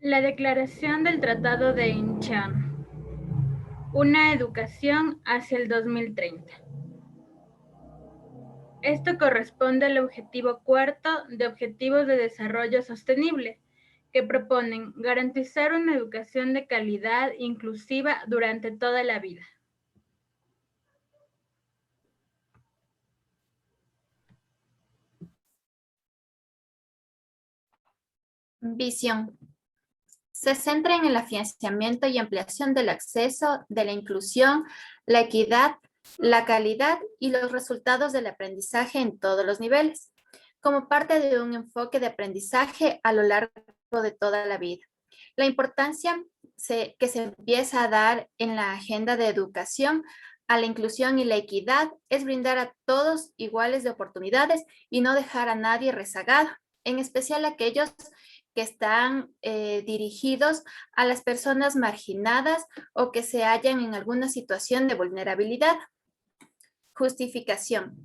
La Declaración del Tratado de Incheon. Una educación hacia el 2030. Esto corresponde al objetivo cuarto de Objetivos de Desarrollo Sostenible, que proponen garantizar una educación de calidad inclusiva durante toda la vida. Visión. Se centra en el afianzamiento y ampliación del acceso, de la inclusión, la equidad, la calidad y los resultados del aprendizaje en todos los niveles, como parte de un enfoque de aprendizaje a lo largo de toda la vida. La importancia que se empieza a dar en la agenda de educación a la inclusión y la equidad es brindar a todos iguales de oportunidades y no dejar a nadie rezagado, en especial aquellos que están dirigidos a las personas marginadas o que se hallan en alguna situación de vulnerabilidad. Justificación.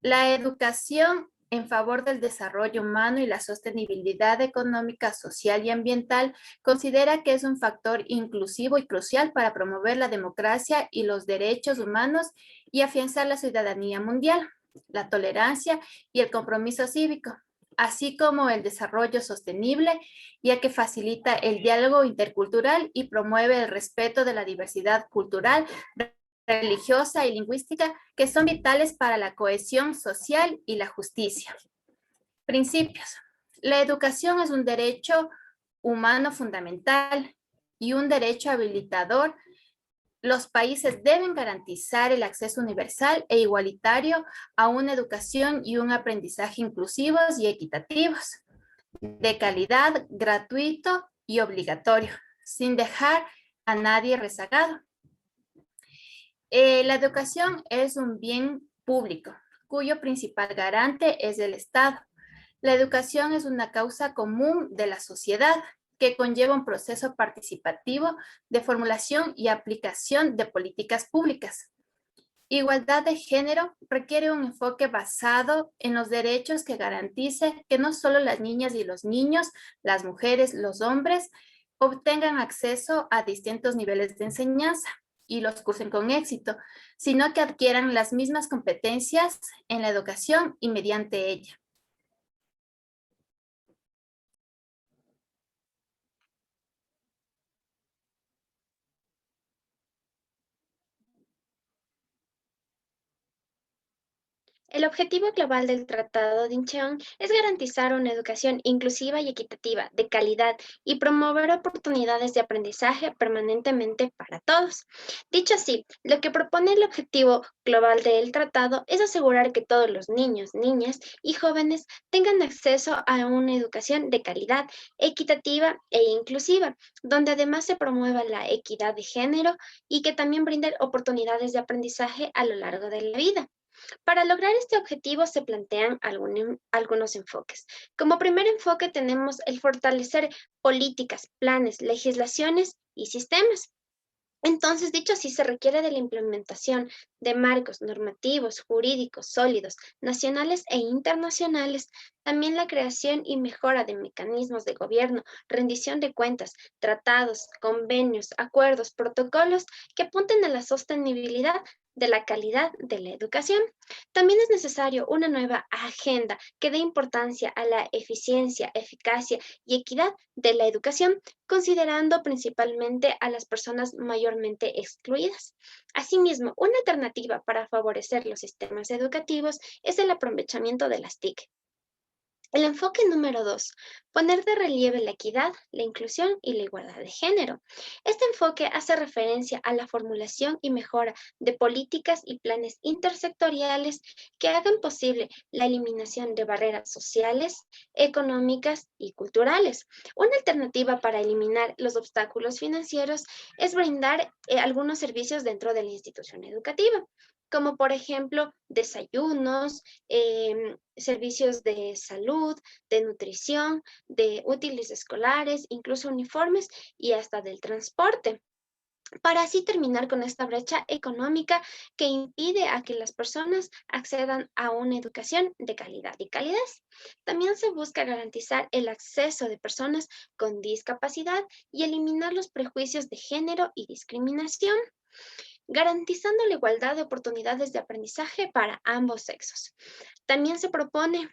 La educación en favor del desarrollo humano y la sostenibilidad económica, social y ambiental considera que es un factor inclusivo y crucial para promover la democracia y los derechos humanos y afianzar la ciudadanía mundial, la tolerancia y el compromiso cívico, así como el desarrollo sostenible, ya que facilita el diálogo intercultural y promueve el respeto de la diversidad cultural, religiosa y lingüística, que son vitales para la cohesión social y la justicia. Principios. La educación es un derecho humano fundamental y un derecho habilitador. Los países deben garantizar el acceso universal e igualitario a una educación y un aprendizaje inclusivos y equitativos, de calidad, gratuito y obligatorio, sin dejar a nadie rezagado. La educación es un bien público, cuyo principal garante es el Estado. La educación es una causa común de la sociedad que conlleva un proceso participativo de formulación y aplicación de políticas públicas. Igualdad de género requiere un enfoque basado en los derechos que garantice que no solo las niñas y los niños, las mujeres, los hombres, obtengan acceso a distintos niveles de enseñanza y los cursen con éxito, sino que adquieran las mismas competencias en la educación y mediante ella. El objetivo global del Tratado de Incheon es garantizar una educación inclusiva y equitativa, de calidad, y promover oportunidades de aprendizaje permanentemente para todos. Dicho así, lo que propone el objetivo global del tratado es asegurar que todos los niños, niñas y jóvenes tengan acceso a una educación de calidad, equitativa e inclusiva, donde además se promueva la equidad de género y que también brinde oportunidades de aprendizaje a lo largo de la vida. Para lograr este objetivo se plantean algunos enfoques. Como primer enfoque tenemos el fortalecer políticas, planes, legislaciones y sistemas. Entonces, dicho así, se requiere de la implementación de marcos normativos, jurídicos, sólidos, nacionales e internacionales, también la creación y mejora de mecanismos de gobierno, rendición de cuentas, tratados, convenios, acuerdos, protocolos que apunten a la sostenibilidad de la calidad de la educación. También es necesario una nueva agenda que dé importancia a la eficiencia, eficacia y equidad de la educación, considerando principalmente a las personas mayormente excluidas. Asimismo, una alternativa para favorecer los sistemas educativos es el aprovechamiento de las TIC. El enfoque número 2, poner de relieve la equidad, la inclusión y la igualdad de género. Este enfoque hace referencia a la formulación y mejora de políticas y planes intersectoriales que hagan posible la eliminación de barreras sociales, económicas y culturales. Una alternativa para eliminar los obstáculos financieros es brindar algunos servicios dentro de la institución educativa, como por ejemplo desayunos, servicios de salud, de nutrición, de útiles escolares, incluso uniformes y hasta del transporte. para así terminar con esta brecha económica que impide a que las personas accedan a una educación de calidad y calidez. También se busca garantizar el acceso de personas con discapacidad y eliminar los prejuicios de género y discriminación, garantizando la igualdad de oportunidades de aprendizaje para ambos sexos. También se propone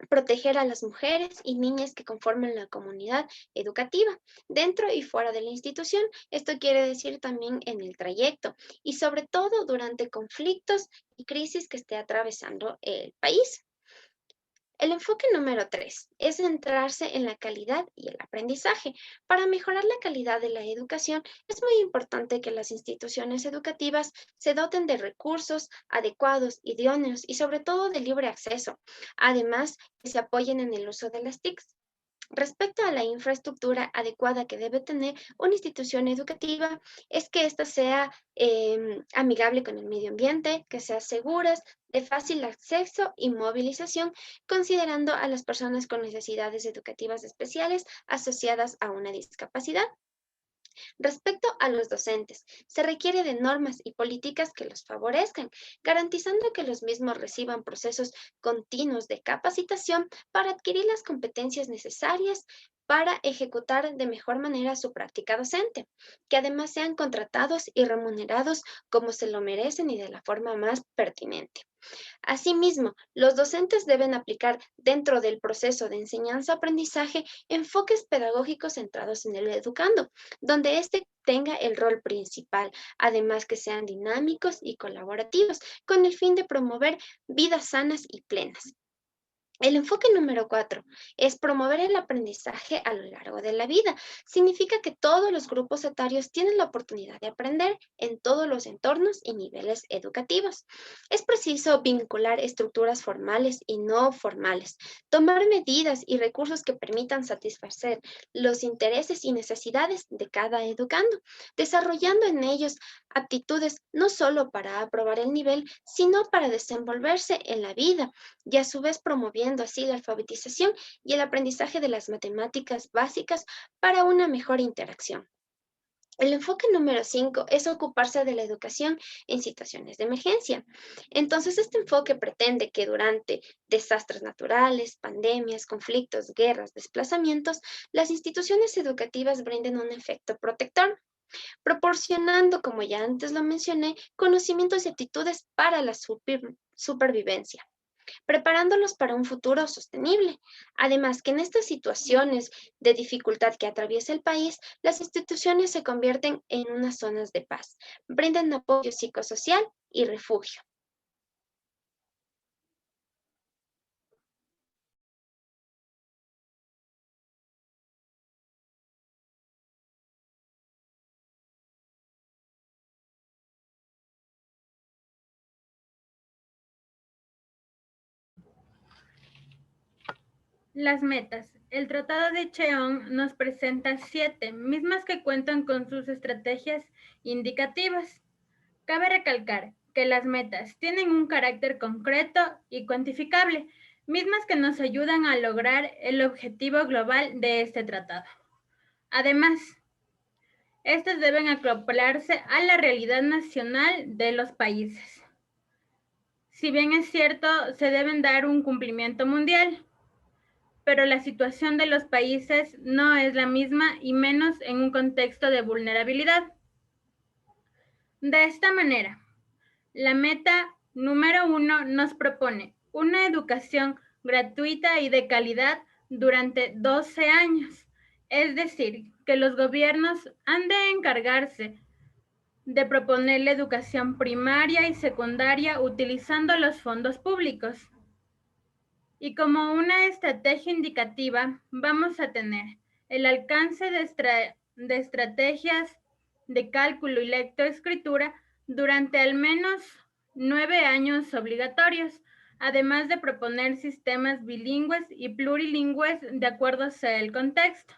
proteger a las mujeres y niñas que conforman la comunidad educativa, dentro y fuera de la institución. Esto quiere decir también en el trayecto y sobre todo durante conflictos y crisis que esté atravesando el país. El enfoque número 3 es centrarse en la calidad y el aprendizaje. Para mejorar la calidad de la educación, es muy importante que las instituciones educativas se doten de recursos adecuados, idóneos y sobre todo de libre acceso. Además, que se apoyen en el uso de las TICs. Respecto a la infraestructura adecuada que debe tener una institución educativa, es que ésta sea amigable con el medio ambiente, que sea segura, de fácil acceso y movilización, considerando a las personas con necesidades educativas especiales asociadas a una discapacidad. Respecto a los docentes, se requiere de normas y políticas que los favorezcan, garantizando que los mismos reciban procesos continuos de capacitación para adquirir las competencias necesarias para ejecutar de mejor manera su práctica docente, que además sean contratados y remunerados como se lo merecen y de la forma más pertinente. Asimismo, los docentes deben aplicar dentro del proceso de enseñanza-aprendizaje enfoques pedagógicos centrados en el educando, donde éste tenga el rol principal, además que sean dinámicos y colaborativos, con el fin de promover vidas sanas y plenas. El enfoque número 4 es promover el aprendizaje a lo largo de la vida. Significa que todos los grupos etarios tienen la oportunidad de aprender en todos los entornos y niveles educativos. Es preciso vincular estructuras formales y no formales, tomar medidas y recursos que permitan satisfacer los intereses y necesidades de cada educando, desarrollando en ellos aptitudes no solo para aprobar el nivel, sino para desenvolverse en la vida y a su vez promoviendo así la alfabetización y el aprendizaje de las matemáticas básicas para una mejor interacción. El enfoque número 5 es ocuparse de la educación en situaciones de emergencia. Entonces, este enfoque pretende que durante desastres naturales, pandemias, conflictos, guerras, desplazamientos, las instituciones educativas brinden un efecto protector, proporcionando, como ya antes lo mencioné, conocimientos y aptitudes para la supervivencia, preparándolos para un futuro sostenible. Además, que en estas situaciones de dificultad que atraviesa el país, las instituciones se convierten en unas zonas de paz, brindan apoyo psicosocial y refugio. Las metas. El Tratado de Cheon nos presenta 7, mismas que cuentan con sus estrategias indicativas. Cabe recalcar que las metas tienen un carácter concreto y cuantificable, mismas que nos ayudan a lograr el objetivo global de este tratado. Además, estas deben acoplarse a la realidad nacional de los países. Si bien es cierto, se deben dar un cumplimiento mundial, pero la situación de los países no es la misma y menos en un contexto de vulnerabilidad. De esta manera, la meta número 1 nos propone una educación gratuita y de calidad durante 12 años, es decir, que los gobiernos han de encargarse de proponer la educación primaria y secundaria utilizando los fondos públicos. Y como una estrategia indicativa, vamos a tener el alcance de estrategias de cálculo y lectoescritura durante al menos 9 años obligatorios, además de proponer sistemas bilingües y plurilingües de acuerdo al contexto.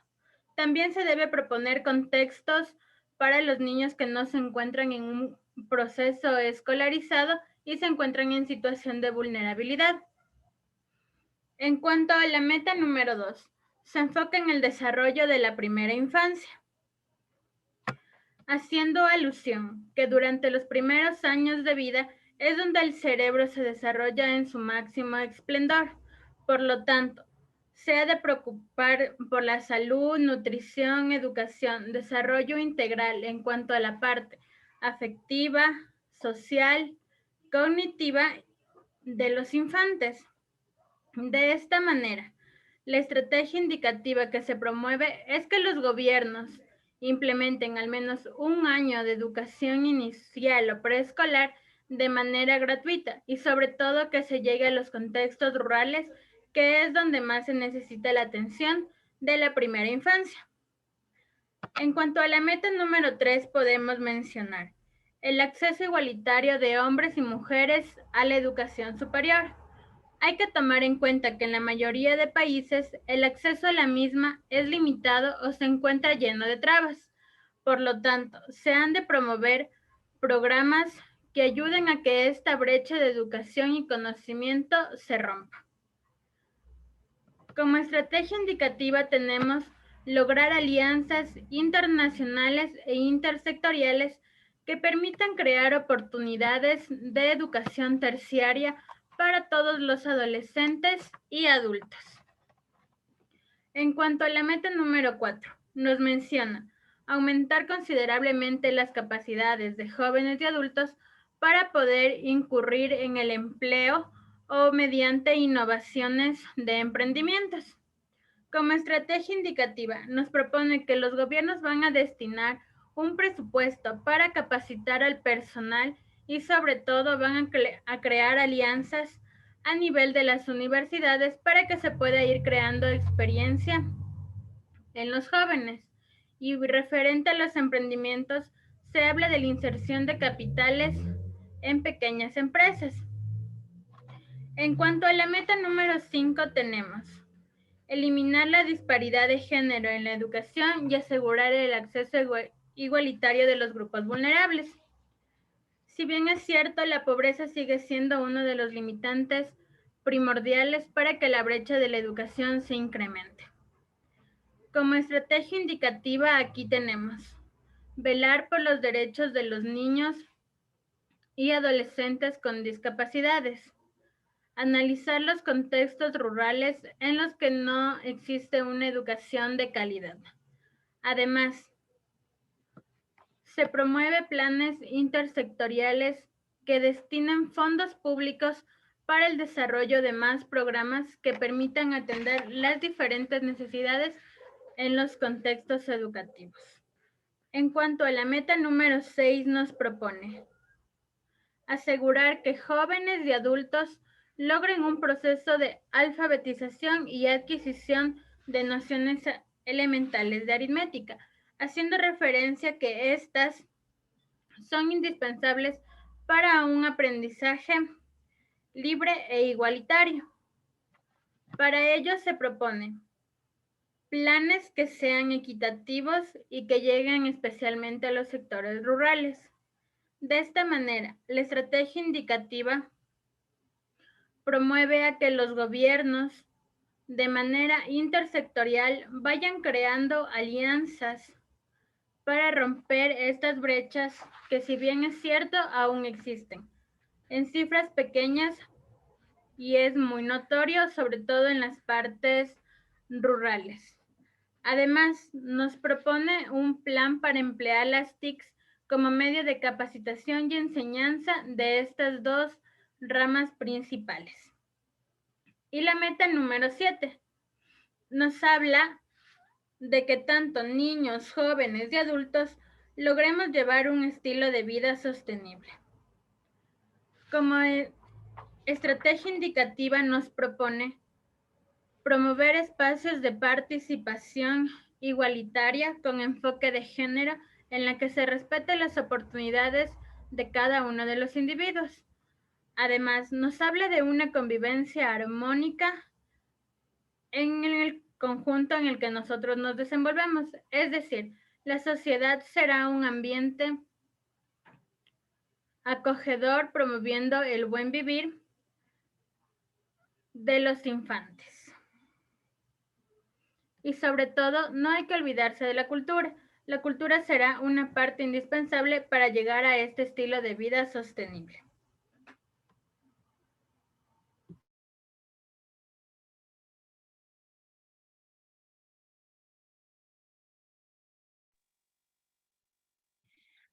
También se debe proponer contextos para los niños que no se encuentran en un proceso escolarizado y se encuentran en situación de vulnerabilidad. En cuanto a la meta número 2, se enfoca en el desarrollo de la primera infancia. haciendo alusión que durante los primeros años de vida es donde el cerebro se desarrolla en su máximo esplendor. Por lo tanto, se ha de preocupar por la salud, nutrición, educación, desarrollo integral en cuanto a la parte afectiva, social, cognitiva de los infantes. De esta manera, la estrategia indicativa que se promueve es que los gobiernos implementen al menos un año de educación inicial o preescolar de manera gratuita y sobre todo que se llegue a los contextos rurales, que es donde más se necesita la atención de la primera infancia. En cuanto a la meta número 3, podemos mencionar el acceso igualitario de hombres y mujeres a la educación superior. Hay que tomar en cuenta que en la mayoría de países el acceso a la misma es limitado o se encuentra lleno de trabas. Por lo tanto, se han de promover programas que ayuden a que esta brecha de educación y conocimiento se rompa. Como estrategia indicativa tenemos lograr alianzas internacionales e intersectoriales que permitan crear oportunidades de educación terciaria para todos los adolescentes y adultos. En cuanto a la meta número 4, nos menciona aumentar considerablemente las capacidades de jóvenes y adultos para poder incurrir en el empleo o mediante innovaciones de emprendimientos. Como estrategia indicativa, nos propone que los gobiernos van a destinar un presupuesto para capacitar al personal y sobre todo van a crear alianzas a nivel de las universidades para que se pueda ir creando experiencia en los jóvenes. Y referente a los emprendimientos, se habla de la inserción de capitales en pequeñas empresas. En cuanto a la meta número 5 tenemos eliminar la disparidad de género en la educación y asegurar el acceso igualitario de los grupos vulnerables. Si bien es cierto, la pobreza sigue siendo uno de los limitantes primordiales para que la brecha de la educación se incremente. Como estrategia indicativa aquí tenemos velar por los derechos de los niños y adolescentes con discapacidades, analizar los contextos rurales en los que no existe una educación de calidad. Además, se promueve planes intersectoriales que destinen fondos públicos para el desarrollo de más programas que permitan atender las diferentes necesidades en los contextos educativos. En cuanto a la meta número 6, nos propone asegurar que jóvenes y adultos logren un proceso de alfabetización y adquisición de nociones elementales de aritmética, haciendo referencia que estas son indispensables para un aprendizaje libre e igualitario. Para ello se propone planes que sean equitativos y que lleguen especialmente a los sectores rurales. De esta manera, la estrategia indicativa promueve a que los gobiernos de manera intersectorial vayan creando alianzas para romper estas brechas que, si bien es cierto, aún existen en cifras pequeñas y es muy notorio, sobre todo en las partes rurales. Además, nos propone un plan para emplear las TICs como medio de capacitación y enseñanza de estas dos ramas principales. Y la meta número 7 nos habla de que tanto niños, jóvenes y adultos logremos llevar un estilo de vida sostenible. Como estrategia indicativa nos propone promover espacios de participación igualitaria con enfoque de género en la que se respete las oportunidades de cada uno de los individuos. Además, nos habla de una convivencia armónica en el conjunto en el que nosotros nos desenvolvemos. Es decir, la sociedad será un ambiente acogedor, promoviendo el buen vivir de los infantes. Y sobre todo, no hay que olvidarse de la cultura. La cultura será una parte indispensable para llegar a este estilo de vida sostenible.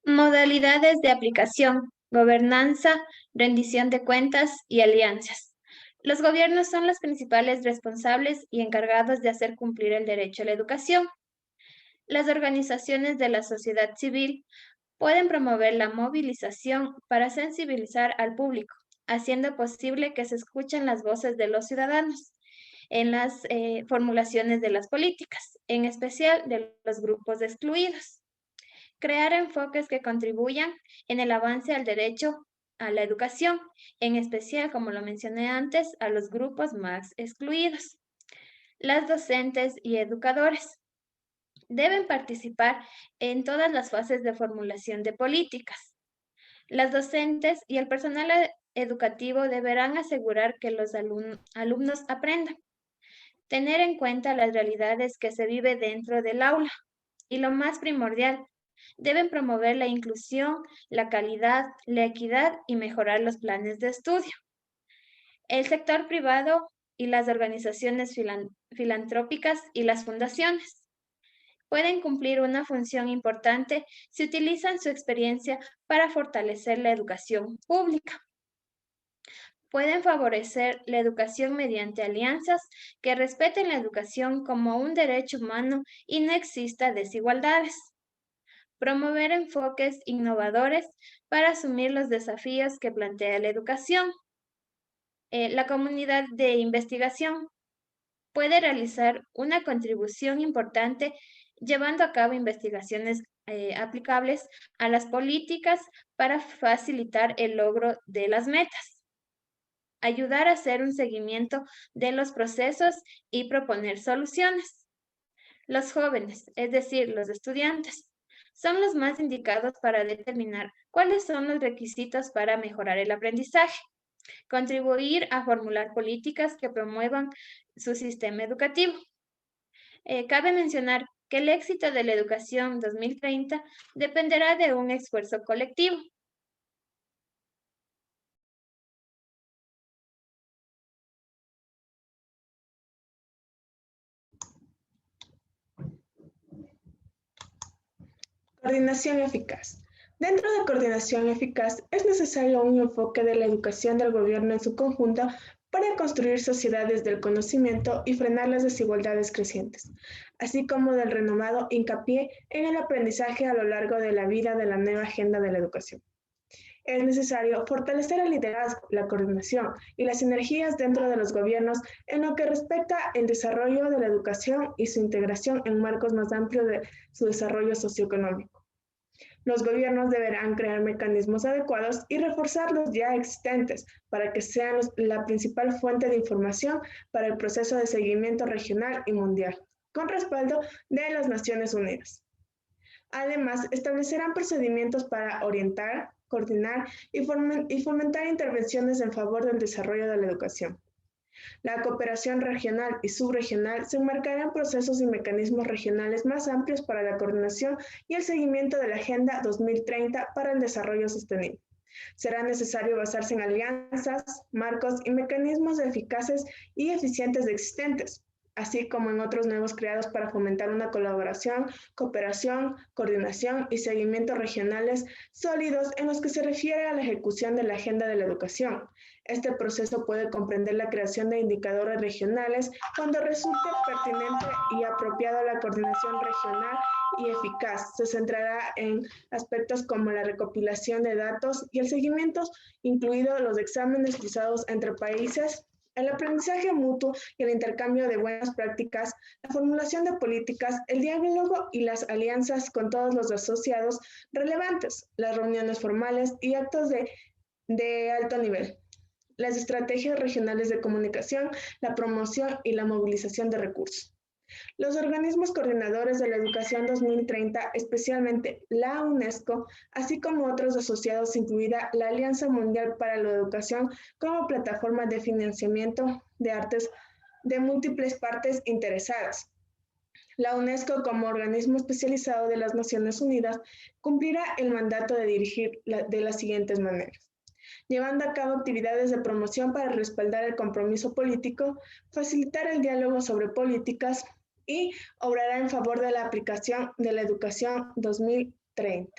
Modalidades de aplicación, gobernanza, rendición de cuentas y alianzas. Los gobiernos son los principales responsables y encargados de hacer cumplir el derecho a la educación. Las organizaciones de la sociedad civil pueden promover la movilización para sensibilizar al público, haciendo posible que se escuchen las voces de los ciudadanos en las formulaciones de las políticas, en especial de los grupos excluidos. Crear enfoques que contribuyan en el avance al derecho a la educación, en especial, como lo mencioné antes, a los grupos más excluidos. Las docentes y educadores deben participar en todas las fases de formulación de políticas. Las docentes y el personal educativo deberán asegurar que los alumnos aprendan, tener en cuenta las realidades que se vive dentro del aula y lo más primordial, deben promover la inclusión, la calidad, la equidad y mejorar los planes de estudio. El sector privado y las organizaciones filantrópicas y las fundaciones pueden cumplir una función importante si utilizan su experiencia para fortalecer la educación pública. Pueden favorecer la educación mediante alianzas que respeten la educación como un derecho humano y no exista desigualdades. Promover enfoques innovadores para asumir los desafíos que plantea la educación. La comunidad de investigación puede realizar una contribución importante llevando a cabo investigaciones aplicables a las políticas para facilitar el logro de las metas, ayudar a hacer un seguimiento de los procesos y proponer soluciones. Los jóvenes, es decir, los estudiantes, son los más indicados para determinar cuáles son los requisitos para mejorar el aprendizaje, contribuir a formular políticas que promuevan su sistema educativo. Cabe mencionar que el éxito de la educación 2030 dependerá de un esfuerzo colectivo. Coordinación eficaz. Dentro de coordinación eficaz es necesario un enfoque de la educación del gobierno en su conjunto para construir sociedades del conocimiento y frenar las desigualdades crecientes, así como del renovado hincapié en el aprendizaje a lo largo de la vida de la nueva agenda de la educación. Es necesario fortalecer el liderazgo, la coordinación y las sinergias dentro de los gobiernos en lo que respecta al desarrollo de la educación y su integración en marcos más amplios de su desarrollo socioeconómico. Los gobiernos deberán crear mecanismos adecuados y reforzar los ya existentes para que sean la principal fuente de información para el proceso de seguimiento regional y mundial, con respaldo de las Naciones Unidas. Además, establecerán procedimientos para orientar, coordinar y fomentar intervenciones en favor del desarrollo de la educación. La cooperación regional y subregional se enmarcarán procesos y mecanismos regionales más amplios para la coordinación y el seguimiento de la Agenda 2030 para el desarrollo sostenible. Será necesario basarse en alianzas, marcos y mecanismos eficaces y eficientes existentes, así como en otros nuevos creados para fomentar una colaboración, cooperación, coordinación y seguimiento regionales sólidos en los que se refiere a la ejecución de la agenda de la educación. Este proceso puede comprender la creación de indicadores regionales cuando resulte pertinente y apropiado la coordinación regional y eficaz. Se centrará en aspectos como la recopilación de datos y el seguimiento, incluidos los exámenes cruzados entre países, el aprendizaje mutuo y el intercambio de buenas prácticas, la formulación de políticas, el diálogo y las alianzas con todos los asociados relevantes, las reuniones formales y actos de alto nivel, las estrategias regionales de comunicación, la promoción y la movilización de recursos. Los organismos coordinadores de la educación 2030, especialmente la UNESCO, así como otros asociados, incluida la Alianza Mundial para la Educación como plataforma de financiamiento de artes de múltiples partes interesadas, La UNESCO, como organismo especializado de las Naciones Unidas, cumplirá el mandato de dirigir de las siguientes maneras: llevando a cabo actividades de promoción para respaldar el compromiso político, facilitar el diálogo sobre políticas y obrará en favor de la aplicación de la Educación 2030.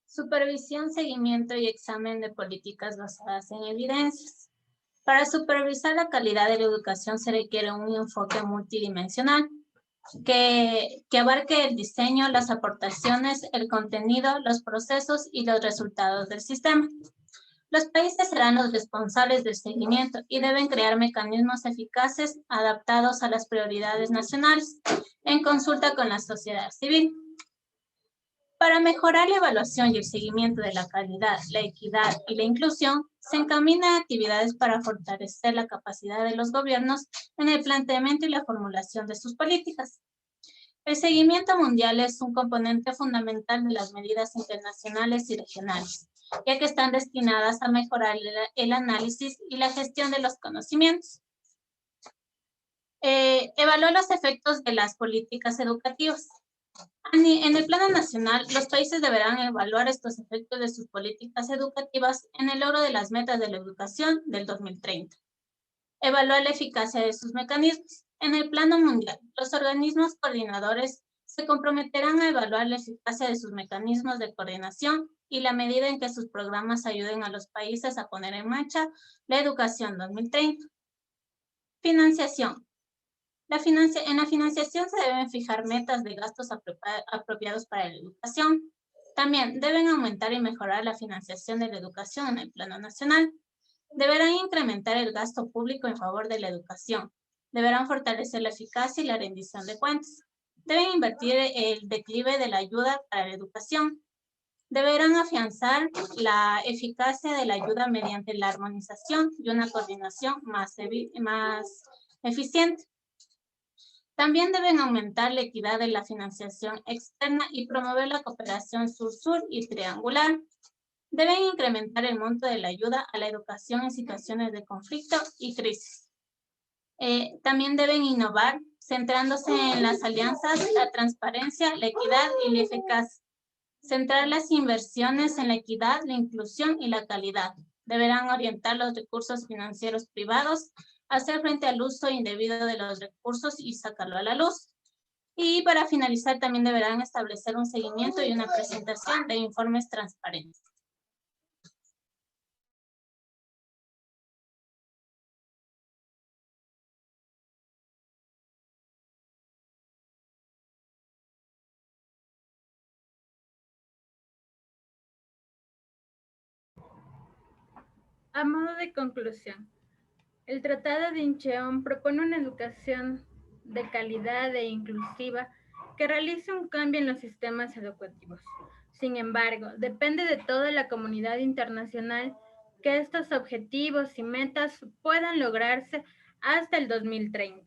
Supervisión, seguimiento y examen de políticas basadas en evidencias. Para supervisar la calidad de la educación se requiere un enfoque multidimensional que abarque el diseño, las aportaciones, el contenido, los procesos y los resultados del sistema. Los países serán los responsables del seguimiento y deben crear mecanismos eficaces adaptados a las prioridades nacionales en consulta con la sociedad civil. Para mejorar la evaluación y el seguimiento de la calidad, la equidad y la inclusión, se encaminan actividades para fortalecer la capacidad de los gobiernos en el planteamiento y la formulación de sus políticas. El seguimiento mundial es un componente fundamental de las medidas internacionales y regionales, ya que están destinadas a mejorar el análisis y la gestión de los conocimientos. Evaluar los efectos de las políticas educativas. En el plano nacional, los países deberán evaluar estos efectos de sus políticas educativas en el logro de las metas de la educación del 2030. Evaluar la eficacia de sus mecanismos. En el plano mundial, los organismos coordinadores se comprometerán a evaluar la eficacia de sus mecanismos de coordinación y la medida en que sus programas ayuden a los países a poner en marcha la educación 2030. Financiación. En la financiación se deben fijar metas de gastos apropiados para la educación. También deben aumentar y mejorar la financiación de la educación en el plano nacional. Deberán incrementar el gasto público en favor de la educación. Deberán fortalecer la eficacia y la rendición de cuentas. Deben invertir el declive de la ayuda para la educación. Deberán afianzar la eficacia de la ayuda mediante la armonización y una coordinación más eficiente. También deben aumentar la equidad de la financiación externa y promover la cooperación sur-sur y triangular. Deben incrementar el monto de la ayuda a la educación en situaciones de conflicto y crisis. También deben innovar, centrándose en las alianzas, la transparencia, la equidad y la eficacia. Centrar las inversiones en la equidad, la inclusión y la calidad. Deberán orientar los recursos financieros privados, hacer frente al uso indebido de los recursos y sacarlo a la luz. Y para finalizar, también deberán establecer un seguimiento y una presentación de informes transparentes. A modo de conclusión, el Tratado de Incheon propone una educación de calidad e inclusiva que realice un cambio en los sistemas educativos. Sin embargo, depende de toda la comunidad internacional que estos objetivos y metas puedan lograrse hasta el 2030.